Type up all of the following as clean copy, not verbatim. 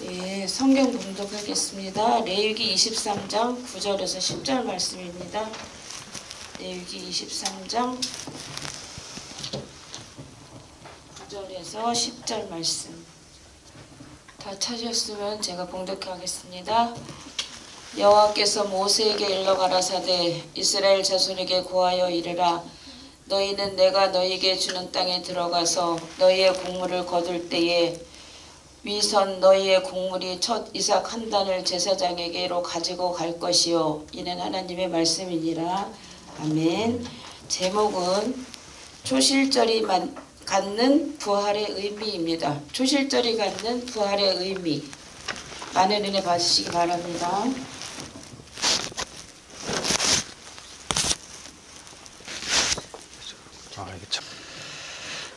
예, 성경 봉독하겠습니다. 레위기 23장 9절에서 10절 말씀입니다. 레위기 23장 9절에서 10절 말씀. 다 찾으셨으면 제가 봉독하겠습니다. 여호와께서 모세에게 일러 가라사대 이스라엘 자손에게 고하여 이르라. 너희는 내가 너희에게 주는 땅에 들어가서 너희의 곡물을 거둘 때에 위선 너희의 곡물이 첫 이삭 한 단을 제사장에게로 가지고 갈 것이요 이는 하나님의 말씀이니라. 아멘. 제목은 초실절이 갖는 부활의 의미입니다. 초실절이 갖는 부활의 의미. 많은 은혜 받으시기 바랍니다.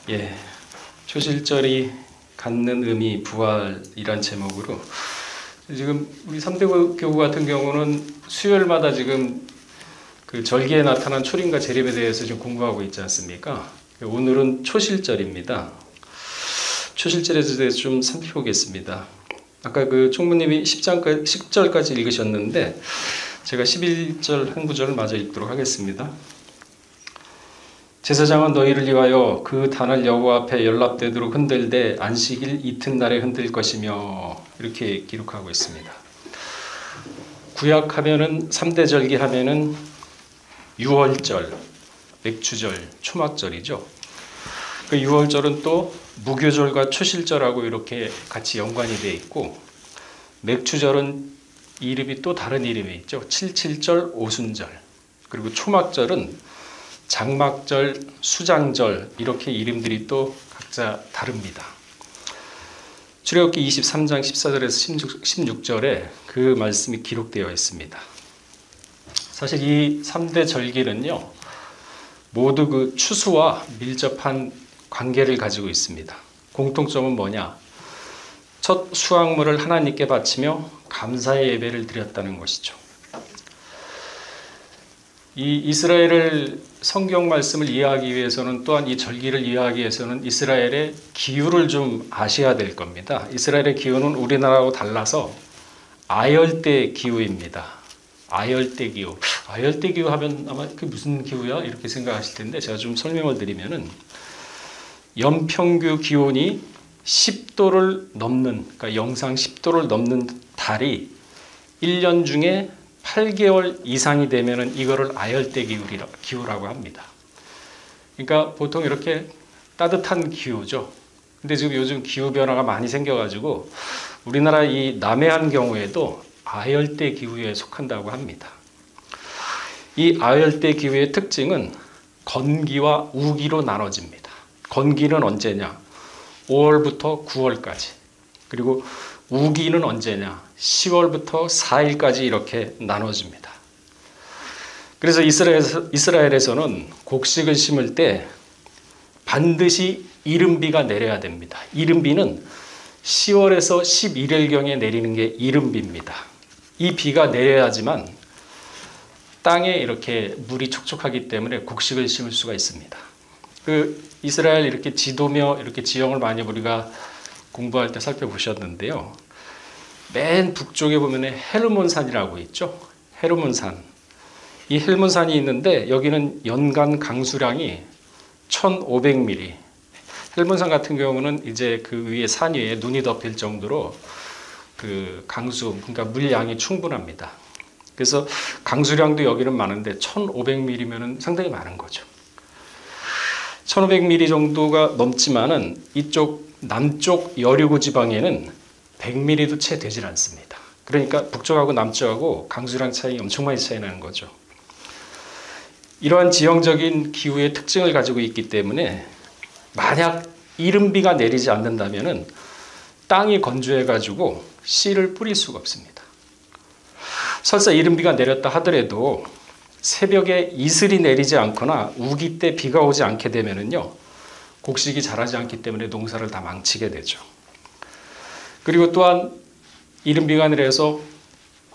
예, 초실절이 갖는 의미 부활이란 제목으로 지금 우리 3대 교구 같은 경우는 수요일마다 지금 그 절기에 나타난 초림과 재림에 대해서 지금 공부하고 있지 않습니까? 오늘은 초실절입니다. 초실절에 대해서 좀 살펴보겠습니다. 아까 그 총무님이 10절까지 읽으셨는데 제가 11절 한 구절을 마저 읽도록 하겠습니다. 제사장은 너희를 위하여 그 단을 여호와 앞에 연납되도록 흔들되 안식일 이튿날에 흔들 것이며 이렇게 기록하고 있습니다. 구약하면은 3대 절기 하면은 유월절, 맥주절, 초막절이죠. 그 유월절은 또 무교절과 초실절하고 이렇게 같이 연관이 되어 있고 맥주절은 이름이 또 다른 이름이 있죠. 칠칠절, 오순절. 그리고 초막절은 장막절, 수장절 이렇게 이름들이 또 각자 다릅니다. 출애굽기 23장 14절에서 16절에 그 말씀이 기록되어 있습니다. 사실 이 3대 절기는요, 모두 그 추수와 밀접한 관계를 가지고 있습니다. 공통점은 뭐냐? 첫 수확물을 하나님께 바치며 감사의 예배를 드렸다는 것이죠. 이 이스라엘을 성경 말씀을 이해하기 위해서는 또한 이 절기를 이해하기 위해서는 이스라엘의 기후를 좀 아셔야 될 겁니다. 이스라엘의 기후는 우리나라하고 달라서 아열대 기후입니다. 아열대 기후. 아열대 기후 하면 아마 그게 무슨 기후야? 이렇게 생각하실 텐데 제가 좀 설명을 드리면은 연평균 기온이 10도를 넘는, 그러니까 영상 10도를 넘는 달이 1년 중에 8개월 이상이 되면은 이거를 아열대 기후라고 합니다. 그러니까 보통 이렇게 따뜻한 기후죠. 근데 지금 요즘 기후 변화가 많이 생겨가지고 우리나라 이 남해안 경우에도 아열대 기후에 속한다고 합니다. 이 아열대 기후의 특징은 건기와 우기로 나눠집니다. 건기는 언제냐? 5월부터 9월까지. 그리고 우기는 언제냐? 10월부터 4일까지 이렇게 나눠집니다. 그래서 이스라엘에서는 곡식을 심을 때 반드시 이른비가 내려야 됩니다. 이른비는 10월에서 11월경에 내리는 게 이른비입니다. 이 비가 내려야지만 땅에 이렇게 물이 촉촉하기 때문에 곡식을 심을 수가 있습니다. 그 이스라엘 이렇게 지도며 이렇게 지형을 많이 우리가 공부할 때 살펴보셨는데요. 맨 북쪽에 보면 헤르몬산이라고 있죠. 헤르몬산. 이 헤르몬산이 있는데 여기는 연간 강수량이 1,500mm. 헤르몬산 같은 경우는 이제 그 위에 산 위에 눈이 덮일 정도로 그 강수, 그러니까 물량이 충분합니다. 그래서 강수량도 여기는 많은데 1,500mm면은 상당히 많은 거죠. 1,500mm 정도가 넘지만은 이쪽 남쪽 여리고 지방에는 100mm도 채 되질 않습니다. 그러니까 북쪽하고 남쪽하고 강수량 차이 엄청 많이 차이 나는 거죠. 이러한 지형적인 기후의 특징을 가지고 있기 때문에 만약 이른비가 내리지 않는다면은 땅이 건조해가지고 씨를 뿌릴 수가 없습니다. 설사 이른비가 내렸다 하더라도 새벽에 이슬이 내리지 않거나 우기 때 비가 오지 않게 되면은요, 곡식이 자라지 않기 때문에 농사를 다 망치게 되죠. 그리고 또한 이른비가 내려서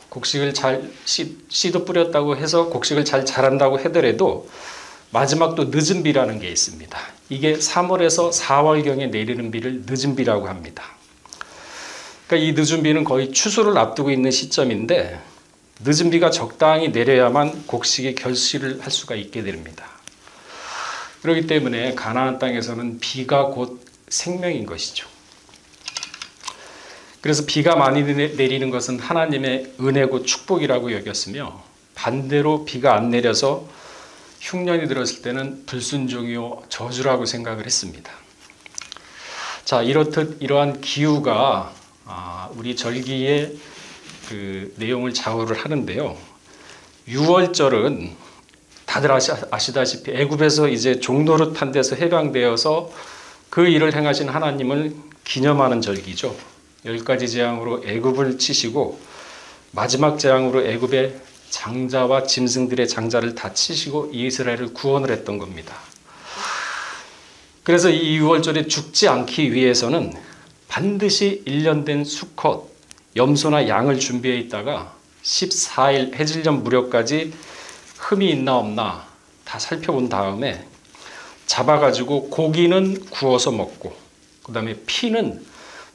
곡식을 잘 씨도 뿌렸다고 해서 곡식을 잘 자란다고 하더라도 마지막 또 늦은 비라는 게 있습니다. 이게 3월에서 4월경에 내리는 비를 늦은 비라고 합니다. 그러니까 이 늦은 비는 거의 추수를 앞두고 있는 시점인데 늦은 비가 적당히 내려야만 곡식이 결실을 할 수가 있게 됩니다. 그렇기 때문에 가나안 땅에서는 비가 곧 생명인 것이죠. 그래서 비가 많이 내리는 것은 하나님의 은혜고 축복이라고 여겼으며 반대로 비가 안 내려서 흉년이 들었을 때는 불순종이요 저주라고 생각을 했습니다. 자, 이렇듯 이러한 기후가 우리 절기의 그 내용을 좌우를 하는데요. 6월절은 다들 아시다시피 애굽에서 이제 종노릇한 데서 해방되어서 그 일을 행하신 하나님을 기념하는 절기죠. 10가지 재앙으로 애굽을 치시고 마지막 재앙으로 애굽의 장자와 짐승들의 장자를 다 치시고 이스라엘을 구원을 했던 겁니다. 그래서 이 6월절에 죽지 않기 위해서는 반드시 1년 된 수컷, 염소나 양을 준비해 있다가 14일 해질녘 무렵까지 흠이 있나 없나 다 살펴본 다음에 잡아가지고 고기는 구워서 먹고 그 다음에 피는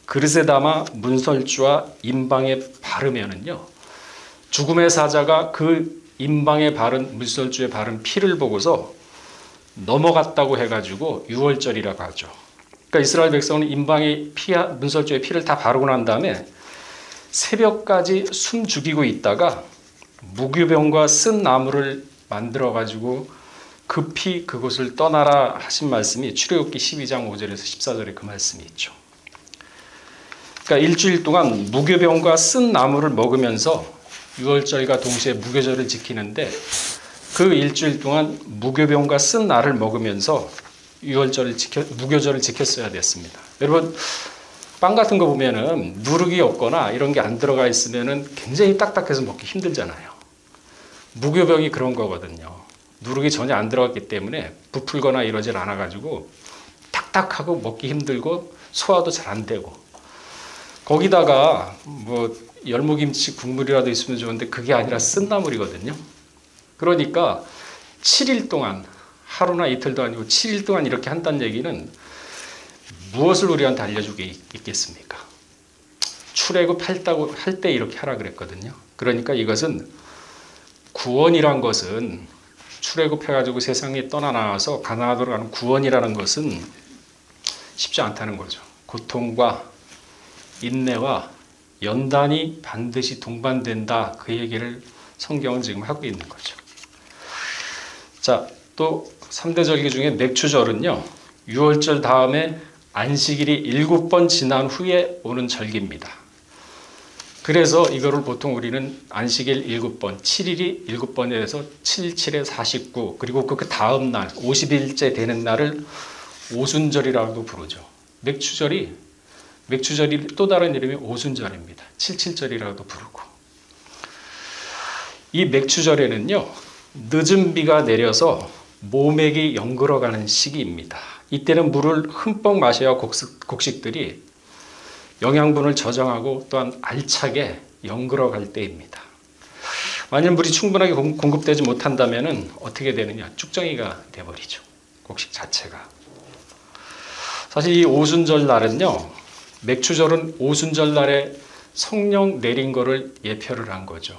그릇에 담아 문설주와 임방에 바르면은요, 죽음의 사자가 그 임방에 바른 문설주에 바른 피를 보고서 넘어갔다고 해가지고 6월절이라고 하죠. 그러니까 이스라엘 백성은 임방에 문설주에 피를 다 바르고 난 다음에 새벽까지 숨 죽이고 있다가 무교병과 쓴 나무를 만들어가지고 급히 그곳을 떠나라 하신 말씀이 출애굽기 12장 5절에서 14절에 그 말씀이 있죠. 그러니까 일주일 동안 무교병과 쓴 나무를 먹으면서 6월절과 동시에 무교절을 지키는데 그 일주일 동안 무교병과 쓴 날을 먹으면서 무교절을 지켰어야 됐습니다. 여러분, 빵 같은 거 보면은 누룩이 없거나 이런 게 안 들어가 있으면은 굉장히 딱딱해서 먹기 힘들잖아요. 무교병이 그런 거거든요. 누룩이 전혀 안 들어갔기 때문에 부풀거나 이러질 않아가지고 딱딱하고 먹기 힘들고 소화도 잘 안 되고, 거기다가 뭐 열무김치 국물이라도 있으면 좋은데 그게 아니라 쓴나물이거든요. 그러니까 7일 동안, 하루나 이틀도 아니고 7일 동안 이렇게 한다는 얘기는 무엇을 우리한테 알려주고 있겠습니까? 출애굽했다고 할 때 이렇게 하라 그랬거든요. 그러니까 이것은 구원이란 것은 출애굽해가지고 세상에 떠나 나와서 가나안으로 가는 구원이라는 것은 쉽지 않다는 거죠. 고통과 인내와 연단이 반드시 동반된다. 그 얘기를 성경은 지금 하고 있는 거죠. 자, 또 3대 절기 중에 맥추절은요, 6월절 다음에 안식일이 7번 지난 후에 오는 절기입니다. 그래서 이거를 보통 우리는 안식일 7번, 7일이 7번에 대해서 7, 7에 49, 그리고 그 다음 날 50일째 되는 날을 오순절이라고 부르죠. 맥추절이 또 다른 이름이 오순절입니다. 77절이라고도 부르고. 이 맥추절에는요, 늦은 비가 내려서 모맥이 연글어가는 시기입니다. 이때는 물을 흠뻑 마셔야 곡식들이 영양분을 저장하고 또한 알차게 연글어갈 때입니다. 만약 물이 충분하게 공급되지 못한다면 어떻게 되느냐? 쭉정이가 돼버리죠. 곡식 자체가. 사실 이 오순절 날은요, 맥추절은 오순절 날에 성령 내린 거를 예표를 한 거죠.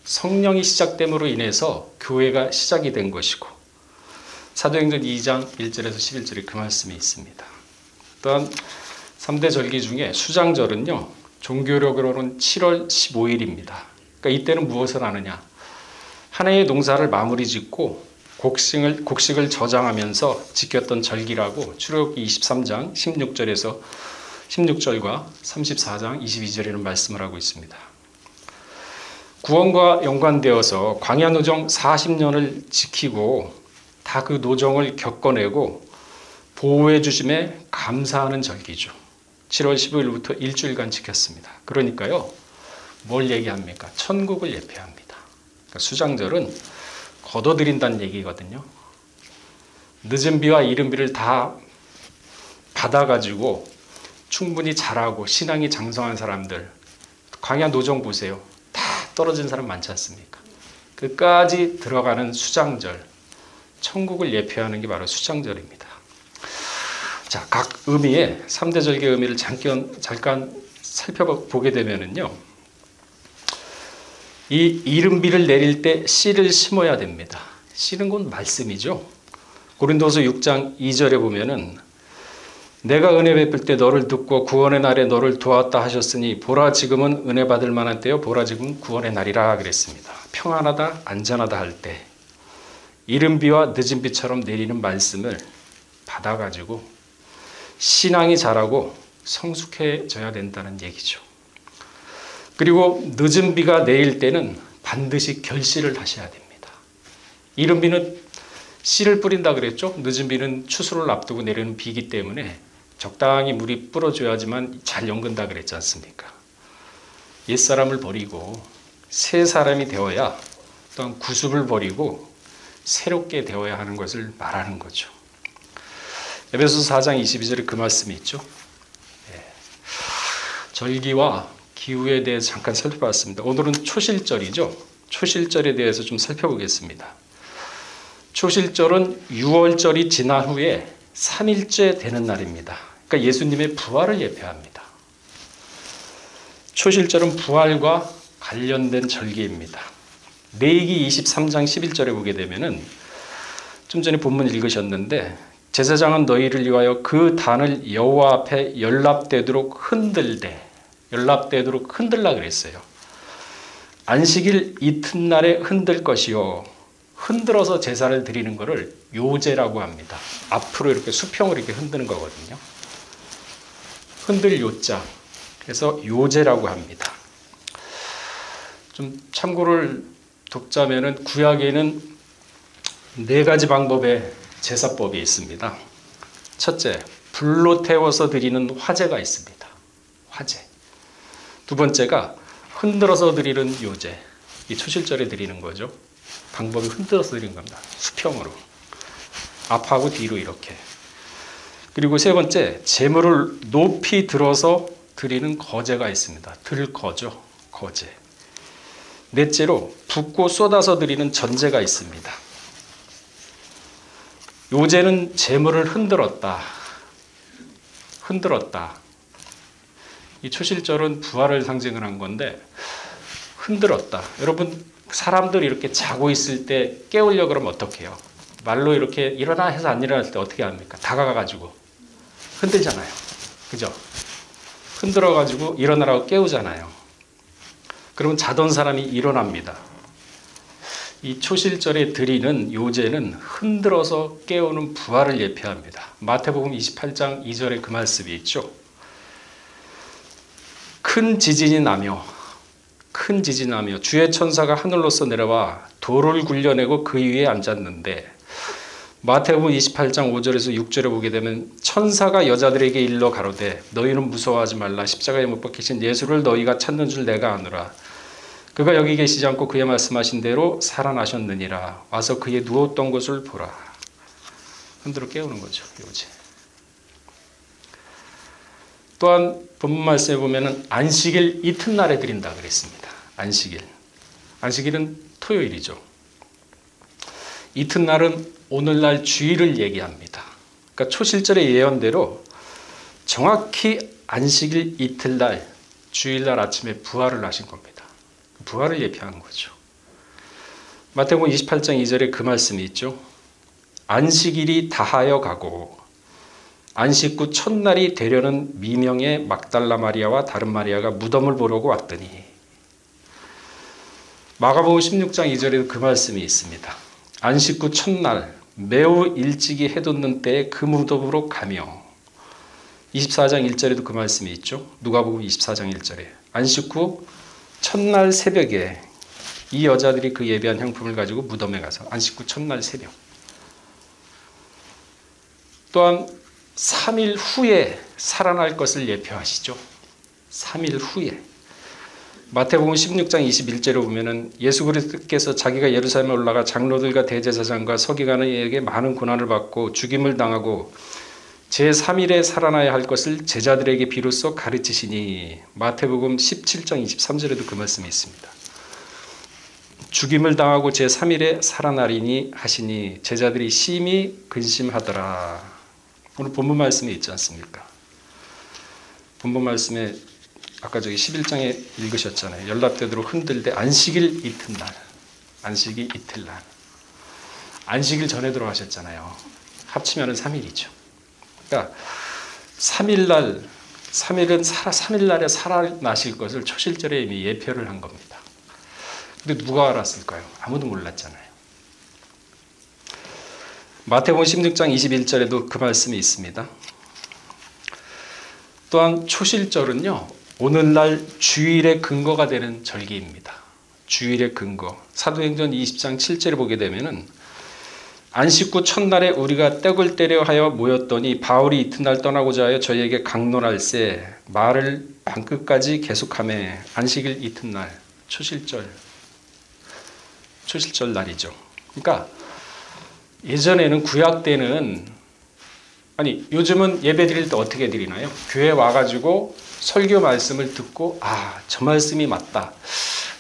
성령이 시작됨으로 인해서 교회가 시작이 된 것이고, 사도행전 2장 1절에서 11절에 그 말씀이 있습니다. 또한 3대 절기 중에 수장절은요, 종교력으로는 7월 15일입니다. 그러니까 이때는 무엇을 하느냐? 한 해의 농사를 마무리 짓고 곡식을 저장하면서 지켰던 절기라고 출애굽기 23장 16절과 34장 22절에는 말씀을 하고 있습니다. 구원과 연관되어서 광야 노정 40년을 지키고 다 그 노정을 겪어내고 보호해 주심에 감사하는 절기죠. 7월 15일부터 일주일간 지켰습니다. 그러니까요, 뭘 얘기합니까? 천국을 예표합니다. 그러니까 수장절은 거둬들인다는 얘기거든요. 늦은 비와 이른 비를 다 받아가지고 충분히 잘하고 신앙이 장성한 사람들, 광야 노정 보세요. 다 떨어진 사람 많지 않습니까? 끝까지 들어가는 수장절, 천국을 예표하는 게 바로 수장절입니다. 자, 각 의미의 3대 절기의 의미를 잠깐 살펴보게 되면은요, 이 이른비를 내릴 때 씨를 심어야 됩니다. 씨는 곧 말씀이죠. 고린도서 6장 2절에 보면은 내가 은혜 베풀 때 너를 듣고 구원의 날에 너를 도왔다 하셨으니 보라 지금은 은혜 받을 만한 때요 보라 지금 구원의 날이라 그랬습니다. 평안하다 안전하다 할 때 이른 비와 늦은 비처럼 내리는 말씀을 받아가지고 신앙이 자라고 성숙해져야 된다는 얘기죠. 그리고 늦은 비가 내릴 때는 반드시 결실을 하셔야 됩니다. 이른 비는 씨를 뿌린다 그랬죠. 늦은 비는 추수를 앞두고 내리는 비이기 때문에 적당히 물이 뿌려줘야지만 잘 연근다 그랬지 않습니까? 옛사람을 버리고 새 사람이 되어야, 또한 구습을 버리고 새롭게 되어야 하는 것을 말하는 거죠. 에베소서 4장 22절에 그 말씀이 있죠. 절기와 기후에 대해서 잠깐 살펴봤습니다. 오늘은 초실절이죠. 초실절에 대해서 좀 살펴보겠습니다. 초실절은 6월절이 지난 후에 3일째 되는 날입니다. 그러니까 예수님의 부활을 예표합니다. 초실절은 부활과 관련된 절기입니다. 레위기 23장 11절에 보게 되면은 좀 전에 본문 읽으셨는데 제사장은 너희를 위하여 그 단을 여호와 앞에 연락되도록 흔들라 그랬어요. 안식일 이튿날에 흔들 것이요. 흔들어서 제사를 드리는 것을 요제라고 합니다. 앞으로 이렇게 수평을 이렇게 흔드는 거거든요. 흔들 요자. 그래서 요제라고 합니다. 좀 참고를 돕자면은 구약에는 4가지 방법의 제사법이 있습니다. 첫째, 불로 태워서 드리는 화제가 있습니다. 화제. 두 번째가 흔들어서 드리는 요제. 이 초실절에 드리는 거죠. 방법이 흔들어서 드리는 겁니다. 수평으로. 앞하고 뒤로 이렇게. 그리고 세 번째, 제물을 높이 들어서 드리는 거제가 있습니다. 들거죠. 거제. 넷째로 붓고 쏟아서 드리는 전제가 있습니다. 요제는 제물을 흔들었다. 이 초실절은 부활을 상징을 한 건데 흔들었다. 여러분 사람들이 이렇게 자고 있을 때 깨우려고 그러면 어떻게 해요? 말로 이렇게 일어나 해서 안 일어날 때 어떻게 합니까? 다가가가지고 흔들잖아요. 그죠? 흔들어가지고 일어나라고 깨우잖아요. 그러면 자던 사람이 일어납니다. 이 초실절에 드리는 요제는 흔들어서 깨우는 부활을 예표합니다. 마태복음 28장 2절에 그 말씀이 있죠. 큰 지진이 나며 주의 천사가 하늘로서 내려와 돌을 굴려내고 그 위에 앉았는데 마태복음 28장 5절에서 6절에 보게 되면 천사가 여자들에게 일러 가로되 너희는 무서워하지 말라 십자가에 못 박히신 예수를 너희가 찾는 줄 내가 아노라 그가 여기 계시지 않고 그의 말씀하신 대로 살아나셨느니라 와서 그의 누웠던 곳을 보라. 흔들어 깨우는 거죠. 요제. 또한 본문 말씀에 보면은 안식일 이튿날에 드린다 그랬습니다. 안식일은 토요일이죠. 이튿날은 오늘날 주일을 얘기합니다. 그러니까 초실절의 예언대로 정확히 안식일 이튿날 주일날 아침에 부활을 하신 겁니다. 부활을 예표하는 거죠. 마태복음 28장 2절에 그 말씀이 있죠. 안식일이 다하여 가고 안식 후 첫날이 되려는 미명의 막달라 마리아와 다른 마리아가 무덤을 보려고 왔더니 마가복음 16장 2절에도 그 말씀이 있습니다. 안식 후 첫날 매우 일찍이 해돋는 때에 그 무덤으로 가며 24장 1절에도 그 말씀이 있죠. 누가복음 24장 1절에 안식 후 첫날 새벽에 이 여자들이 그 예배한 향품을 가지고 무덤에 가서 안식 후 첫날 새벽. 또한 3일 후에 살아날 것을 예표하시죠. 3일 후에. 마태복음 16장 21절에 보면은 예수 그리스도께서 자기가 예루살렘에 올라가 장로들과 대제사장과 서기관에게 많은 고난을 받고 죽임을 당하고 제3일에 살아나야 할 것을 제자들에게 비로소 가르치시니 마태복음 17장 23절에도 그 말씀이 있습니다. 죽임을 당하고 제3일에 살아나리니 하시니 제자들이 심히 근심하더라. 오늘 본문 말씀에 있지 않습니까? 본문 말씀에 아까 저기 11장에 읽으셨잖아요. 연락되도록 흔들되 안식일 이튿날, 안식이 이틀날. 안식일 전에 들어가셨잖아요. 합치면 3일이죠. 그러니까 3일날에 살아나실 것을 초실절에 이미 예표를 한 겁니다. 근데 누가 알았을까요? 아무도 몰랐잖아요. 마태복음 16장 21절에도 그 말씀이 있습니다. 또한 초실절은요, 오늘날 주일의 근거가 되는 절기입니다. 주일의 근거. 사도행전 20장 7절에 보게 되면은 안식 후 첫날에 우리가 떡을 떼려 하여 모였더니 바울이 이튿날 떠나고자 하여 저희에게 강론할세 말을 밤끝까지 계속하매 안식일 이튿날 초실절 날이죠. 그러니까 예전에는 구약 때는 요즘은 예배 드릴 때 어떻게 드리나요? 교회 와가지고 설교 말씀을 듣고 저 말씀이 맞다.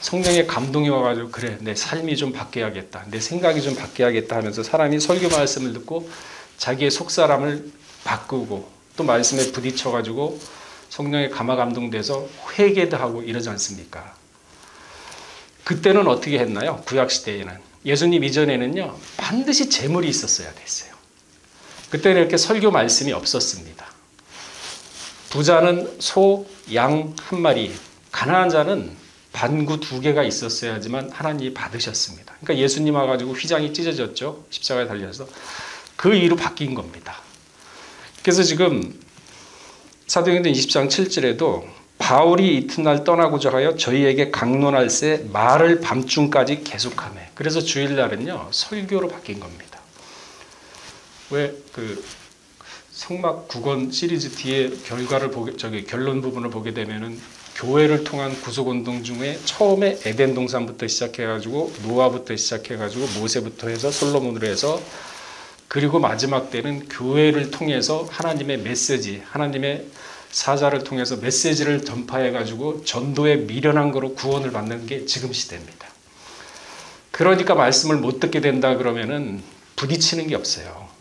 성령의 감동이 와가지고 그래 내 삶이 좀 바뀌어야겠다. 내 생각이 좀 바뀌어야겠다 하면서 사람이 설교 말씀을 듣고 자기의 속사람을 바꾸고 또 말씀에 부딪혀가지고 성령의 감화 감동돼서 회개도 하고 이러지 않습니까? 그때는 어떻게 했나요? 구약시대에는. 예수님 이전에는요. 반드시 제물이 있었어야 됐어요. 그때는 이렇게 설교 말씀이 없었습니다. 부자는 소, 양 한 마리, 가난한 자는 반구 2개가 있었어야지만 하나님이 받으셨습니다. 그러니까 예수님 와가지고 휘장이 찢어졌죠. 십자가에 달려서. 그 이후로 바뀐 겁니다. 그래서 지금 사도행전 20장 7절에도 바울이 이튿날 떠나고자 하여 저희에게 강론할세 말을 밤중까지 계속하매. 그래서 주일날은요 설교로 바뀐 겁니다. 왜 성막 9권 시리즈 뒤에 결론 부분을 보게 되면은 교회를 통한 구속운동 중에 처음에 에덴 동산부터 시작해가지고 노아부터 시작해가지고 모세부터 해서 솔로몬으로 해서 그리고 마지막 때는 교회를 통해서 하나님의 메시지, 하나님의 사자를 통해서 메시지를 전파해가지고 전도에 미련한 거로 구원을 받는 게 지금 시대입니다. 그러니까 말씀을 못 듣게 된다 그러면은 부딪히는 게 없어요.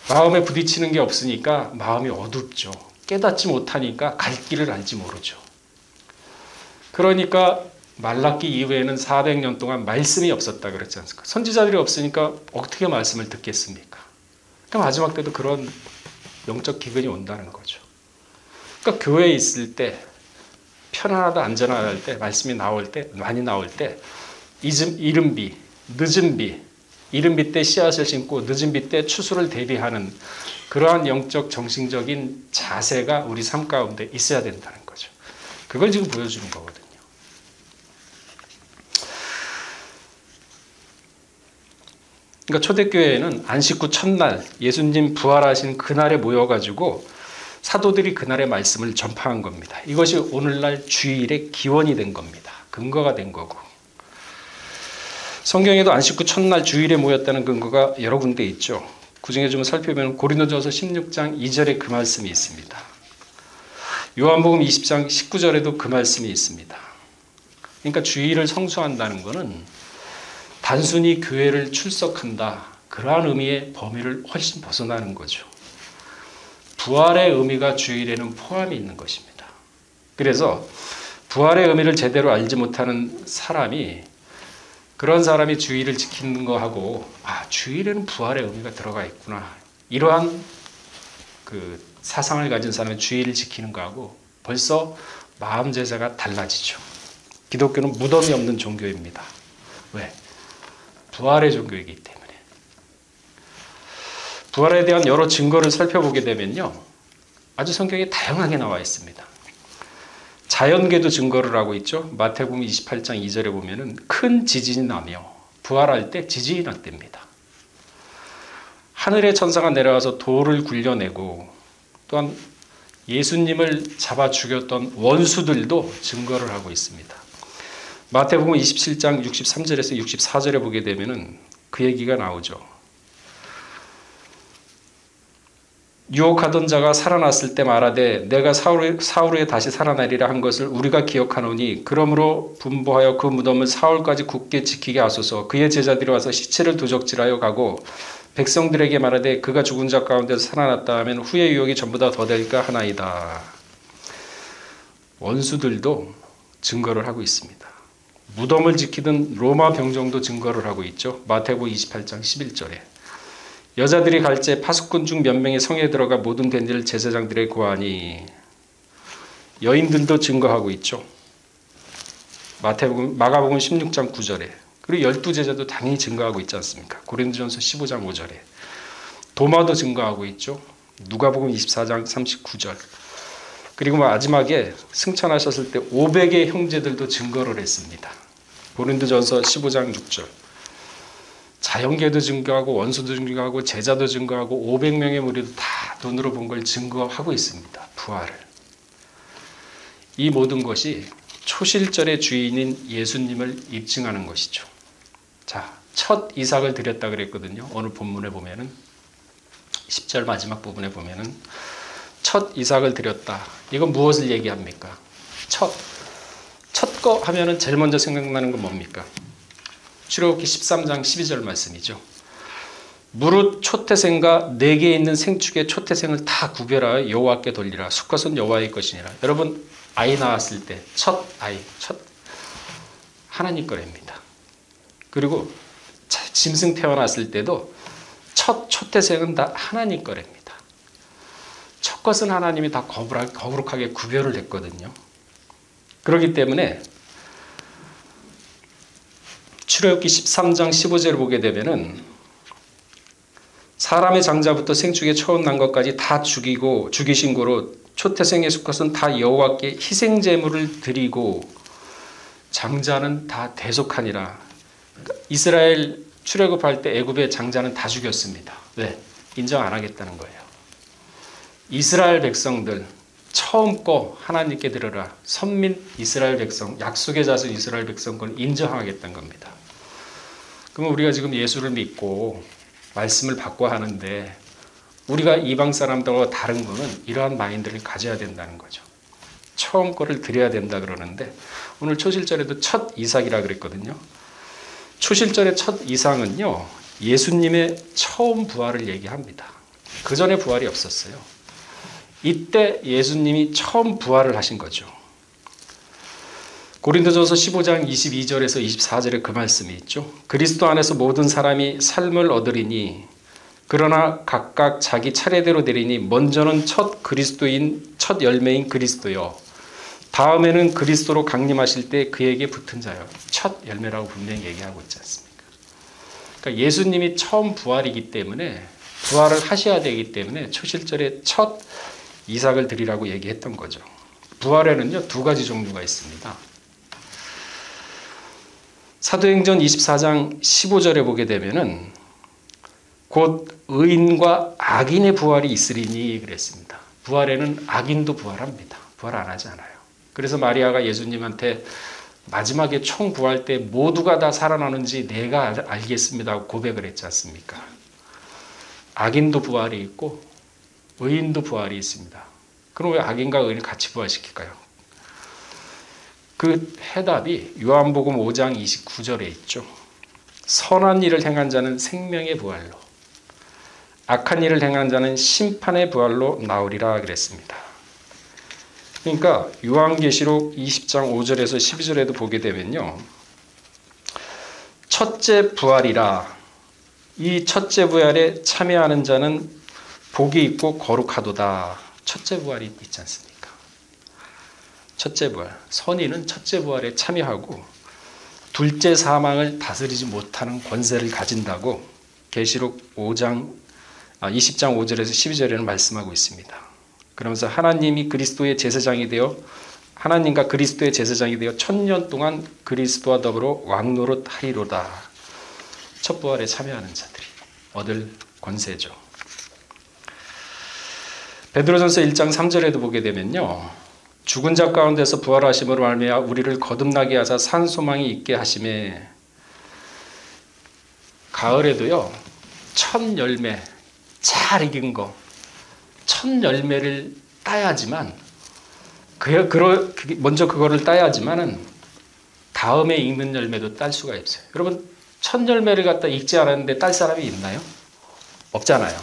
마음에 부딪히는 게 없으니까 마음이 어둡죠. 깨닫지 못하니까 갈 길을 알지 모르죠. 그러니까 말라기 이후에는 400년 동안 말씀이 없었다 그랬지 않습니까? 선지자들이 없으니까 어떻게 말씀을 듣겠습니까? 그러니까 마지막 때도 그런 영적 기근이 온다는 거죠. 그러니까 교회에 있을 때 편안하다 안전할 때 말씀이 나올 때 많이 나올 때 이른 비, 늦은 비, 이른 비 때 씨앗을 심고 늦은 비 때 추수를 대비하는 그러한 영적 정신적인 자세가 우리 삶 가운데 있어야 된다는 거죠. 그걸 지금 보여주는 거거든요. 그러니까 초대교회에는 안식 후 첫날 예수님 부활하신 그날에 모여가지고 사도들이 그날의 말씀을 전파한 겁니다. 이것이 오늘날 주일의 기원이 된 겁니다. 근거가 된 거고. 성경에도 안식 후 첫날 주일에 모였다는 근거가 여러 군데 있죠. 그중에 좀 살펴보면 고린도전서 16장 2절에 그 말씀이 있습니다. 요한복음 20장 19절에도 그 말씀이 있습니다. 그러니까 주일을 성수한다는 것은 단순히 교회를 출석한다. 그러한 의미의 범위를 훨씬 벗어나는 거죠. 부활의 의미가 주일에는 포함이 있는 것입니다. 그래서 부활의 의미를 제대로 알지 못하는 사람이 그런 사람이 주일을 지키는 거하고 주일에는 부활의 의미가 들어가 있구나. 이러한 그 사상을 가진 사람이 주일을 지키는 거하고 벌써 마음 제사가 달라지죠. 기독교는 무덤이 없는 종교입니다. 왜? 부활의 종교이기 때문에. 부활에 대한 여러 증거를 살펴보게 되면요. 아주 성경에 다양하게 나와 있습니다. 자연계도 증거를 하고 있죠. 마태복음 28장 2절에 보면은 큰 지진이 나며 부활할 때 지진이 났답니다. 하늘의 천사가 내려와서 돌을 굴려내고 또한 예수님을 잡아 죽였던 원수들도 증거를 하고 있습니다. 마태복음 27장 63절에서 64절에 보게 되면은 그 얘기가 나오죠. 유혹하던 자가 살아났을 때 말하되 내가 사울 후에 다시 살아나리라 한 것을 우리가 기억하노니 그러므로 분부하여 그 무덤을 사흘까지 굳게 지키게 하소서. 그의 제자들이 와서 시체를 도적질하여 가고 백성들에게 말하되 그가 죽은 자 가운데서 살아났다 하면 후의 유혹이 전부 다 더 될까 하나이다. 원수들도 증거를 하고 있습니다. 무덤을 지키던 로마 병정도 증거를 하고 있죠. 마태복음 28장 11절에 여자들이 갈제 파수꾼 중 몇 명이 성에 들어가 모든 된 일을 제사장들에게 고하니 여인들도 증거하고 있죠. 마가복음 16장 9절에 그리고 12제자도 당연히 증거하고 있지 않습니까? 고린도전서 15장 5절에 도마도 증거하고 있죠. 누가복음 24장 39절 그리고 마지막에 승천하셨을 때 500의 형제들도 증거를 했습니다. 고린도전서 15장 6절 자연계도 증거하고 원수도 증거하고 제자도 증거하고 500명의 무리도 다 눈으로 본 걸 증거하고 있습니다. 부활을. 이 모든 것이 초실절의 주인인 예수님을 입증하는 것이죠. 자, 첫 이삭을 드렸다 그랬거든요. 오늘 본문에 보면은 10절 마지막 부분에 보면은 첫 이삭을 드렸다. 이건 무엇을 얘기합니까? 첫 거 하면은 제일 먼저 생각나는 건 뭡니까? 출애굽기 13장 12절 말씀이죠. 무릇 초태생과 내게 있는 생축의 초태생을 다 구별하여 여호와께 돌리라. 수컷은 여호와의 것이니라. 여러분 아이 낳았을 때 첫 아이, 첫 하나님 거랍니다. 그리고 짐승 태어났을 때도 첫 초태생은 다 하나님 거랍니다. 첫 것은 하나님이 다 거룩하게 구별을 했거든요. 그렇기 때문에 출애굽기 13장 15절을 보게 되면은 사람의 장자부터 생축의 처음 난 것까지 다 죽이신 거로 초태생의 수컷은 다 여호와께 희생 제물을 드리고 장자는 다 대속하니라. 이스라엘 출애굽할 때 애굽의 장자는 다 죽였습니다. 왜? 인정 안 하겠다는 거예요. 이스라엘 백성들 처음 거 하나님께 드려라. 선민 이스라엘 백성, 약속의 자손 이스라엘 백성 걸 인정하겠다는 겁니다. 그러면 우리가 지금 예수를 믿고 말씀을 받고 하는데 우리가 이방 사람들과 다른 거는 이러한 마인드를 가져야 된다는 거죠. 처음 거를 드려야 된다 그러는데 오늘 초실절에도 첫 이삭이라 그랬거든요. 초실절의 첫 이삭은요. 예수님의 처음 부활을 얘기합니다. 그 전에 부활이 없었어요. 이때 예수님이 처음 부활을 하신 거죠. 고린도전서 15장 22절에서 24절에 그 말씀이 있죠. 그리스도 안에서 모든 사람이 삶을 얻으리니 그러나 각각 자기 차례대로 되리니 먼저는 첫 그리스도인 첫 열매인 그리스도요. 다음에는 그리스도로 강림하실 때 그에게 붙은 자요. 첫 열매라고 분명히 얘기하고 있지 않습니까? 그러니까 예수님이 처음 부활이기 때문에 부활을 하셔야 되기 때문에 초실절에 첫 이삭을 드리라고 얘기했던 거죠. 부활에는요 2가지 종류가 있습니다. 사도행전 24장 15절에 보게 되면은 곧 의인과 악인의 부활이 있으리니 그랬습니다. 부활에는 악인도 부활합니다. 부활 안 하지 않아요. 그래서 마리아가 예수님한테 마지막에 총부활 때 모두가 다 살아나는지 내가 알겠습니다 하고 고백을 했지 않습니까? 악인도 부활이 있고 의인도 부활이 있습니다. 그럼 왜 악인과 의인을 같이 부활시킬까요? 그 해답이 요한복음 5장 29절에 있죠. 선한 일을 행한 자는 생명의 부활로 악한 일을 행한 자는 심판의 부활로 나오리라 그랬습니다. 그러니까 요한계시록 20장 5절에서 12절에도 보게 되면요. 첫째 부활이라 이 첫째 부활에 참여하는 자는 복이 있고 거룩하도다. 첫째 부활이 있지 않습니까? 첫째 부활. 선인은 첫째 부활에 참여하고 둘째 사망을 다스리지 못하는 권세를 가진다고 계시록 20장 5절에서 12절에는 말씀하고 있습니다. 그러면서 하나님이 그리스도의 제사장이 되어 하나님과 그리스도의 제사장이 되어 1000년 동안 그리스도와 더불어 왕노릇 하리로다. 첫 부활에 참여하는 자들이 얻을 권세죠. 베드로전서 1장 3절에도 보게 되면요. 죽은 자 가운데서 부활하심으로 말미암아 우리를 거듭나게 하사 산 소망이 있게 하심에 가을에도요. 첫 열매 잘 익은 거 첫 열매를 따야지만 먼저 그거를 따야지만은 다음에 익는 열매도 딸 수가 있어요. 여러분 첫 열매를 갖다 익지 않았는데 딸 사람이 있나요? 없잖아요.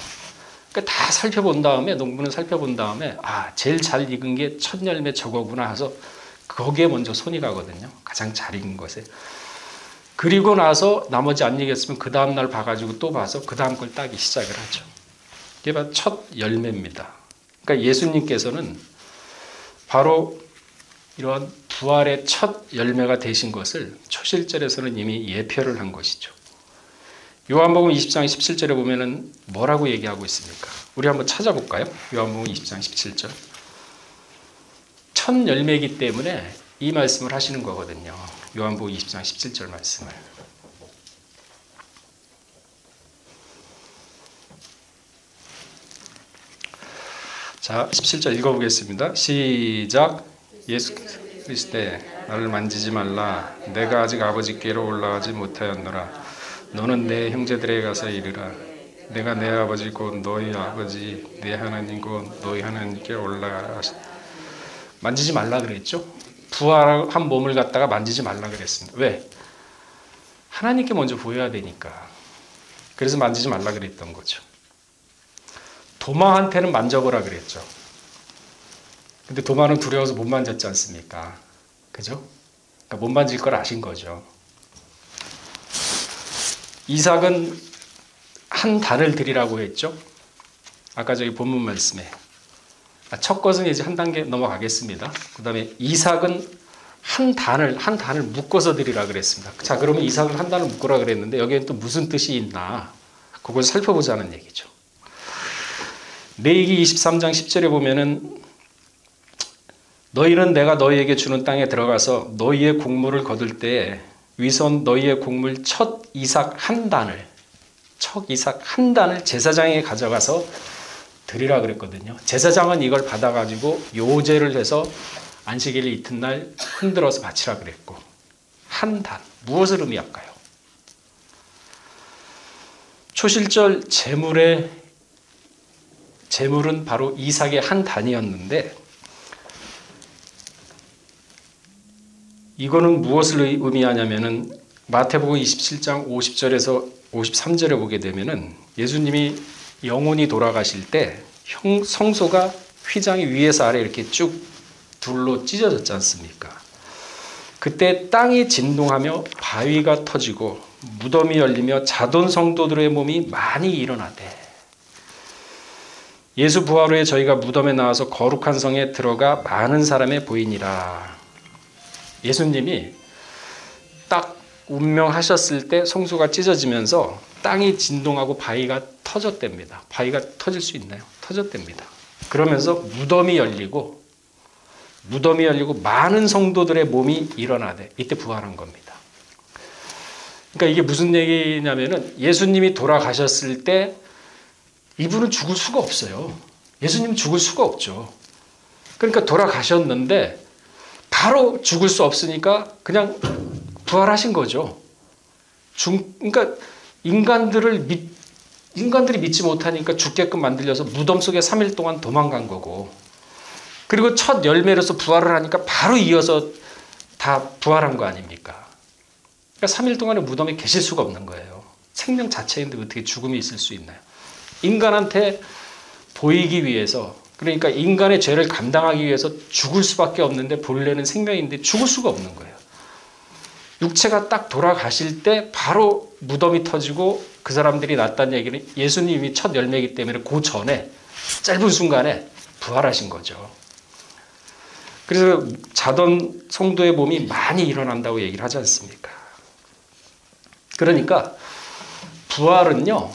그러니까 다 살펴본 다음에 농부는 살펴본 다음에 제일 잘 익은 게 첫 열매 저거구나 해서 거기에 먼저 손이 가거든요. 가장 잘 익은 것에. 그리고 나서 나머지 안 익었으면 그 다음날 봐가지고 또 봐서 그 다음 걸 따기 시작을 하죠. 이게 바로 첫 열매입니다. 그러니까 예수님께서는 바로 이런 부활의 첫 열매가 되신 것을 초실절에서는 이미 예표를 한 것이죠. 요한복음 20장 17절에 보면은 뭐라고 얘기하고 있습니까? 우리 한번 찾아볼까요? 요한복음 20장 17절. 첫 열매이기 때문에 이 말씀을 하시는 거거든요. 요한복음 20장 17절 말씀을. 자, 17절 읽어보겠습니다. 시작. 예수 그리스도에 나를 만지지 말라. 내가 아직 아버지께로 올라가지 못하였노라. 너는 내 형제들에게 가서 이르라. 내가 내 아버지 곧 너희 아버지 내 하나님 곧 너희 하나님께 올라가라. 만지지 말라 그랬죠. 부활한 몸을 갖다가 만지지 말라 그랬습니다. 왜? 하나님께 먼저 보여야 되니까. 그래서 만지지 말라 그랬던 거죠. 도마한테는 만져보라 그랬죠. 근데 도마는 두려워서 못 만졌지 않습니까? 그죠? 그러니까 못 만질 걸 아신 거죠. 이삭은 한 단을 드리라고 했죠. 아까 저기 본문 말씀에. 첫 것은 이제 한 단계 넘어가겠습니다. 그 다음에 이삭은 한 단을 묶어서 드리라 그랬습니다. 자, 그러면 이삭은 한 단을 묶으라 그랬는데 여기엔 또 무슨 뜻이 있나? 그걸 살펴보자는 얘기죠. 레위기 23장 10절에 보면은 너희는 내가 너희에게 주는 땅에 들어가서 너희의 곡물을 거둘 때에 위선 너희의 곡물 첫 이삭 한 단을 제사장에게 가져가서 드리라 그랬거든요. 제사장은 이걸 받아가지고 요제를 해서 안식일 이튿날 흔들어서 바치라 그랬고, 한 단, 무엇을 의미할까요? 초실절 제물은 바로 이삭의 한 단이었는데, 이거는 무엇을 의미하냐면은 마태복음 27장 50절에서 53절에 보게 되면은 예수님이 영혼이 돌아가실 때 성소가 휘장이 위에서 아래 이렇게 쭉 둘로 찢어졌지 않습니까? 그때 땅이 진동하며 바위가 터지고 무덤이 열리며 자돈 성도들의 몸이 많이 일어나대. 예수 부활 후에 저희가 무덤에 나와서 거룩한 성에 들어가 많은 사람의 보이니라. 예수님이 딱 운명하셨을 때 성소가 찢어지면서 땅이 진동하고 바위가 터졌답니다. 바위가 터질 수 있나요? 터졌답니다. 그러면서 무덤이 열리고 많은 성도들의 몸이 일어나대. 이때 부활한 겁니다. 그러니까 이게 무슨 얘기냐면은 예수님이 돌아가셨을 때 이분은 죽을 수가 없어요. 예수님은 죽을 수가 없죠. 그러니까 돌아가셨는데 바로 죽을 수 없으니까 그냥 부활하신 거죠. 그러니까 인간들이 믿지 못하니까 죽게끔 만들려서 무덤 속에 3일 동안 도망간 거고, 그리고 첫 열매로서 부활을 하니까 바로 이어서 다 부활한 거 아닙니까? 그러니까 3일 동안에 무덤에 계실 수가 없는 거예요. 생명 자체인데 어떻게 죽음이 있을 수 있나요? 인간한테 보이기 위해서, 그러니까 인간의 죄를 감당하기 위해서 죽을 수밖에 없는데 본래는 생명인데 죽을 수가 없는 거예요. 육체가 딱 돌아가실 때 바로 무덤이 터지고 그 사람들이 났다는 얘기는 예수님이 첫 열매이기 때문에 그 전에 짧은 순간에 부활하신 거죠. 그래서 자던 성도의 몸이 많이 일어난다고 얘기를 하지 않습니까? 그러니까 부활은요,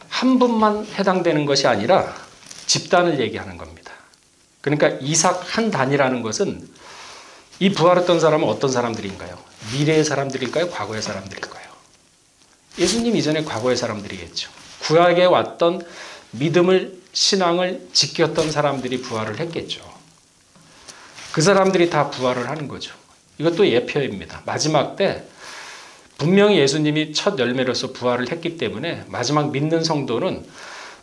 한 분만 해당되는 것이 아니라 집단을 얘기하는 겁니다. 그러니까 이삭 한 단이라는 것은 이 부활했던 사람은 어떤 사람들인가요? 미래의 사람들일까요? 과거의 사람들일까요? 예수님 이전에 과거의 사람들이겠죠. 구약에 왔던 믿음을, 신앙을 지켰던 사람들이 부활을 했겠죠. 그 사람들이 다 부활을 하는 거죠. 이것도 예표입니다. 마지막 때 분명히 예수님이 첫 열매로서 부활을 했기 때문에 마지막 믿는 성도는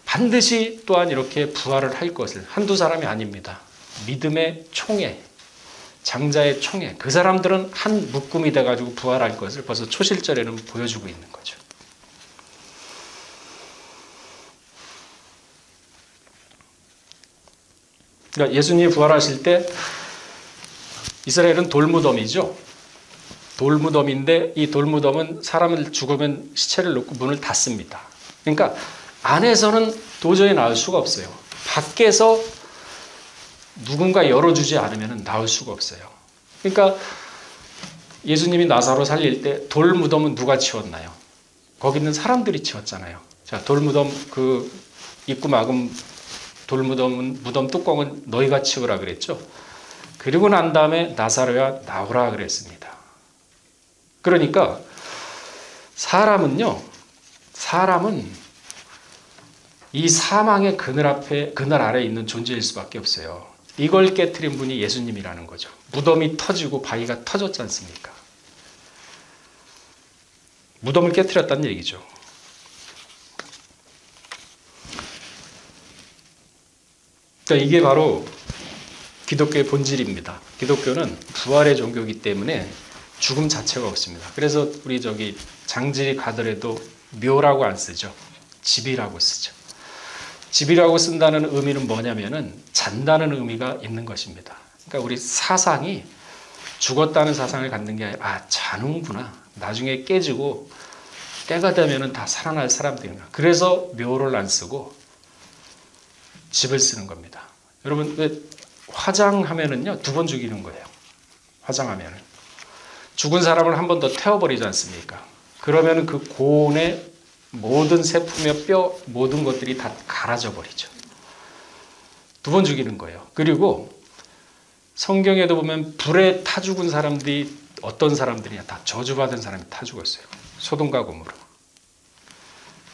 반드시 또한 이렇게 부활을 할 것을, 한두 사람이 아닙니다. 믿음의 총회, 장자의 총회, 그 사람들은 한 묶음이 돼가지고 부활할 것을 벌써 초실절에는 보여주고 있는 거죠. 그러니까 예수님이 부활하실 때 이스라엘은 돌무덤이죠. 돌무덤인데 이 돌무덤은 사람을 죽으면 시체를 넣고 문을 닫습니다. 그러니까 안에서는 도저히 나올 수가 없어요. 밖에서 누군가 열어주지 않으면 나올 수가 없어요. 그러니까 예수님이 나사로 살릴 때 돌무덤은 누가 치웠나요? 거기 있는 사람들이 치웠잖아요. 자, 돌무덤 그 입구 막은 돌무덤은 무덤 뚜껑은 너희가 치우라 그랬죠. 그리고 난 다음에 나사로야 나오라 그랬습니다. 그러니까 사람은 이 사망의 그늘 아래에 있는 존재일 수밖에 없어요. 이걸 깨트린 분이 예수님이라는 거죠. 무덤이 터지고 바위가 터졌지 않습니까? 무덤을 깨트렸다는 얘기죠. 그러니까 이게 바로 기독교의 본질입니다. 기독교는 부활의 종교이기 때문에 죽음 자체가 없습니다. 그래서 우리 장질이 가더라도 묘라고 안 쓰죠. 집이라고 쓰죠. 집이라고 쓴다는 의미는 뭐냐면은 잔다는 의미가 있는 것입니다. 그러니까 우리 사상이 죽었다는 사상을 갖는 게 아니라 자는구나. 나중에 깨지고 때가 되면은 다 살아날 사람들이구나. 그래서 묘를 안 쓰고 집을 쓰는 겁니다. 여러분 왜 화장하면은요 2번 죽이는 거예요. 화장하면은 죽은 사람을 한 번 더 태워버리지 않습니까? 그러면은 그 고온에 모든 세포며 뼈 모든 것들이 다 갈아져 버리죠. 2번 죽이는 거예요. 그리고 성경에도 보면 불에 타 죽은 사람들이 어떤 사람들이냐 다 저주받은 사람이 타 죽었어요. 소돔과 고모라.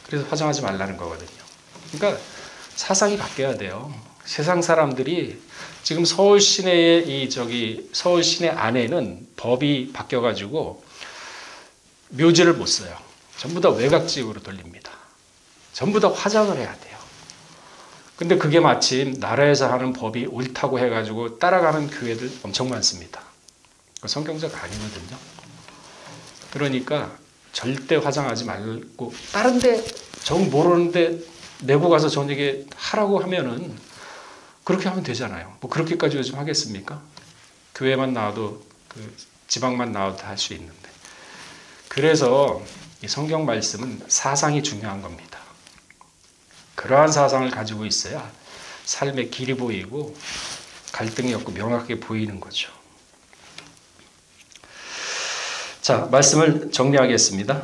그래서 화장하지 말라는 거거든요. 그러니까 사상이 바뀌어야 돼요. 세상 사람들이 지금 서울 시내의 서울 시내 안에는 법이 바뀌어가지고 묘지를 못 써요. 전부 다 외곽지역으로 돌립니다. 전부 다 화장을 해야 돼요. 근데 그게 마침 나라에서 하는 법이 옳다고 해가지고 따라가는 교회들 엄청 많습니다. 성경적 아니거든요. 그러니까 절대 화장하지 말고 다른데 정 모르는데 내고 가서 저녁에 하라고 하면은 그렇게 하면 되잖아요. 뭐 그렇게까지 요즘 하겠습니까? 교회만 나와도 지방만 나와도 다 할 수 있는데. 그래서 이 성경 말씀은 사상이 중요한 겁니다. 그러한 사상을 가지고 있어야 삶의 길이 보이고 갈등이 없고 명확하게 보이는 거죠. 자, 말씀을 정리하겠습니다.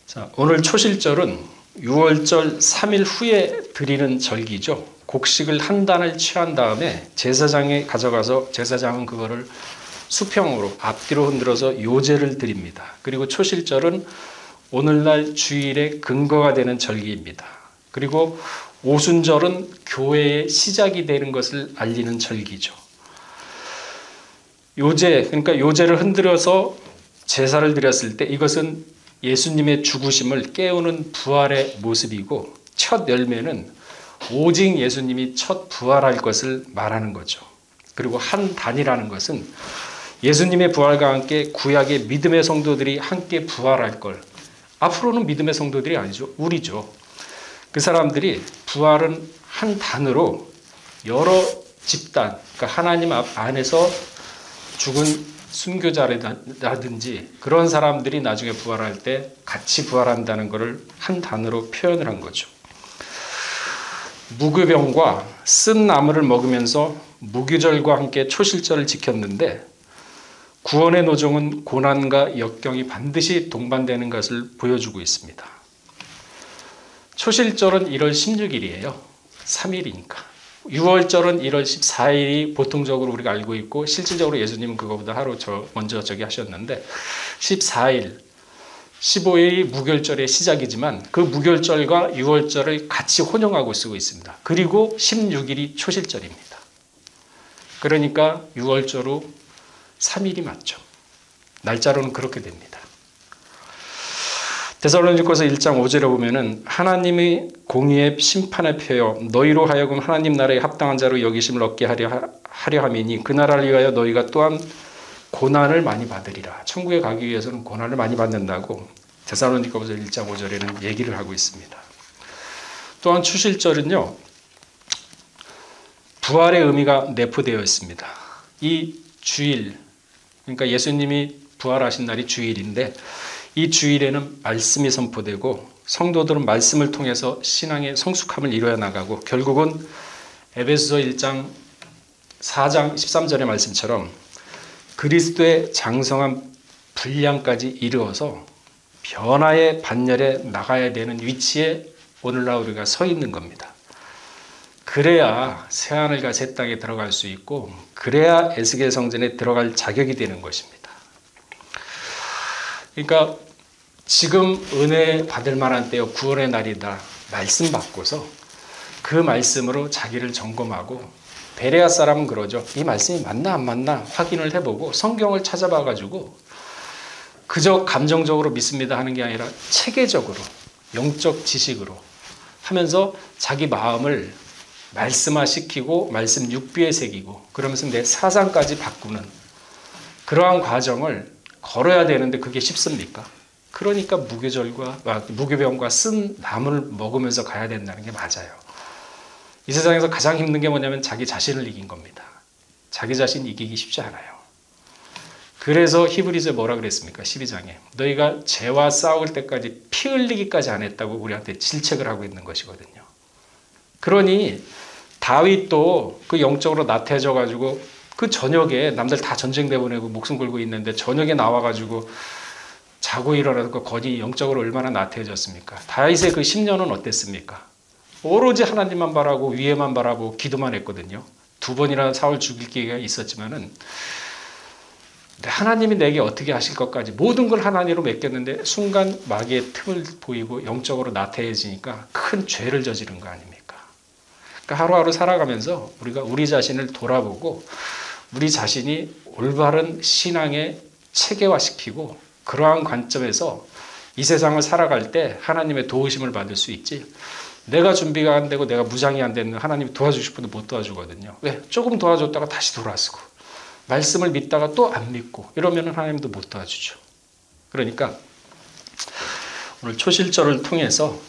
자, 오늘 초실절은 6월절 3일 후에 드리는 절기죠. 곡식을 한 단을 취한 다음에 제사장에 가져가서 제사장은 그거를 수평으로 앞뒤로 흔들어서 요제를 드립니다. 그리고 초실절은 오늘날 주일의 근거가 되는 절기입니다. 그리고 오순절은 교회의 시작이 되는 것을 알리는 절기죠. 요제, 그러니까 요제를 흔들어서 제사를 드렸을 때 이것은 예수님의 죽으심을 깨우는 부활의 모습이고 첫 열매는 오직 예수님이 첫 부활할 것을 말하는 거죠. 그리고 한 단이라는 것은 예수님의 부활과 함께 구약의 믿음의 성도들이 함께 부활할 걸. 앞으로는 믿음의 성도들이 아니죠. 우리죠. 그 사람들이 부활은 한 단으로 여러 집단, 그러니까 하나님 안에서 죽은 순교자라든지 그런 사람들이 나중에 부활할 때 같이 부활한다는 것을 한 단어로 표현을 한 거죠. 무교병과 쓴 나물을 먹으면서 무교절과 함께 초실절을 지켰는데 구원의 노정은 고난과 역경이 반드시 동반되는 것을 보여주고 있습니다. 초실절은 1월 16일이에요. 3일이니까. 6월절은 1월 14일이 보통적으로 우리가 알고 있고 실질적으로 예수님은 그거보다 하루 먼저 하셨는데 14일, 15일이 무교절의 시작이지만 그 무교절과 6월절을 같이 혼용하고 쓰고 있습니다. 그리고 16일이 초실절입니다. 그러니까 6월절 후 3일이 맞죠. 날짜로는 그렇게 됩니다. 데살로니가서 1장 5절에 보면은 하나님의 공의의 심판의 표요 너희로 하여금 하나님 나라에 합당한 자로 여기심을 얻게 하려 함이니 그 나라를 위하여 너희가 또한 고난을 많이 받으리라. 천국에 가기 위해서는 고난을 많이 받는다고 데살로니가후서 1장 5절에는 얘기를 하고 있습니다. 또한 추실절은요, 부활의 의미가 내포되어 있습니다. 이 주일, 그러니까 예수님이 부활하신 날이 주일인데 이 주일에는 말씀이 선포되고 성도들은 말씀을 통해서 신앙의 성숙함을 이루어 나가고 결국은 에베소서 1장 4장 13절의 말씀처럼 그리스도의 장성한 분량까지 이르어서 변화의 반열에 나가야 되는 위치에 오늘날 우리가 서 있는 겁니다. 그래야 새하늘과 새 땅에 들어갈 수 있고 그래야 에스겔 성전에 들어갈 자격이 되는 것입니다. 그러니까 지금 은혜 받을 만한 때요, 구원의 날이다, 말씀 받고서 그 말씀으로 자기를 점검하고, 베레아 사람은 그러죠. 이 말씀이 맞나 안 맞나 확인을 해보고 성경을 찾아봐 가지고 그저 감정적으로 믿습니다 하는 게 아니라 체계적으로 영적 지식으로 하면서 자기 마음을 말씀화시키고 말씀 육비에 새기고 그러면서 내 사상까지 바꾸는 그러한 과정을 걸어야 되는데 그게 쉽습니까? 그러니까 무교병과 쓴 나무를 먹으면서 가야 된다는 게 맞아요. 이 세상에서 가장 힘든 게 뭐냐면 자기 자신을 이긴 겁니다. 자기 자신 이기기 쉽지 않아요. 그래서 히브리서에 뭐라 그랬습니까? 12장에 너희가 죄와 싸울 때까지 피 흘리기까지 안 했다고 우리한테 질책을 하고 있는 것이거든요. 그러니 다윗도 그 영적으로 나태해져 가지고 그 저녁에 남들 다 전쟁 내보내고 목숨 걸고 있는데 저녁에 나와 가지고 자고 일어나서 그 거지 영적으로 얼마나 나태해졌습니까? 다윗의 그 10년은 어땠습니까? 오로지 하나님만 바라고 위에만 바라고 기도만 했거든요. 2번이나 사울 죽일 기회가 있었지만은 하나님이 내게 어떻게 하실 것까지 모든 걸 하나님으로 맡겼는데 순간 마귀의 틈을 보이고 영적으로 나태해지니까 큰 죄를 저지른 거 아닙니까? 그러니까 하루하루 살아가면서 우리가 우리 자신을 돌아보고 우리 자신이 올바른 신앙에 체계화시키고 그러한 관점에서 이 세상을 살아갈 때 하나님의 도우심을 받을 수 있지, 내가 준비가 안 되고 내가 무장이 안 되는 하나님이 도와주고 싶은데 못 도와주거든요. 왜? 조금 도와줬다가 다시 돌아서고 말씀을 믿다가 또 안 믿고 이러면 하나님도 못 도와주죠. 그러니까 오늘 초실절을 통해서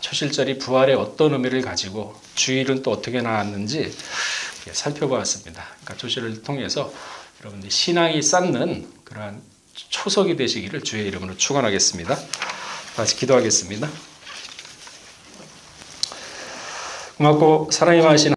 초실절이 부활의 어떤 의미를 가지고 주일은 또 어떻게 나왔는지 살펴보았습니다. 그러니까 초실을 통해서 여러분들 신앙이 쌓는 그러한 초석이 되시기를 주의 이름으로 축원하겠습니다. 다시 기도하겠습니다. 고맙고 사랑이 많으신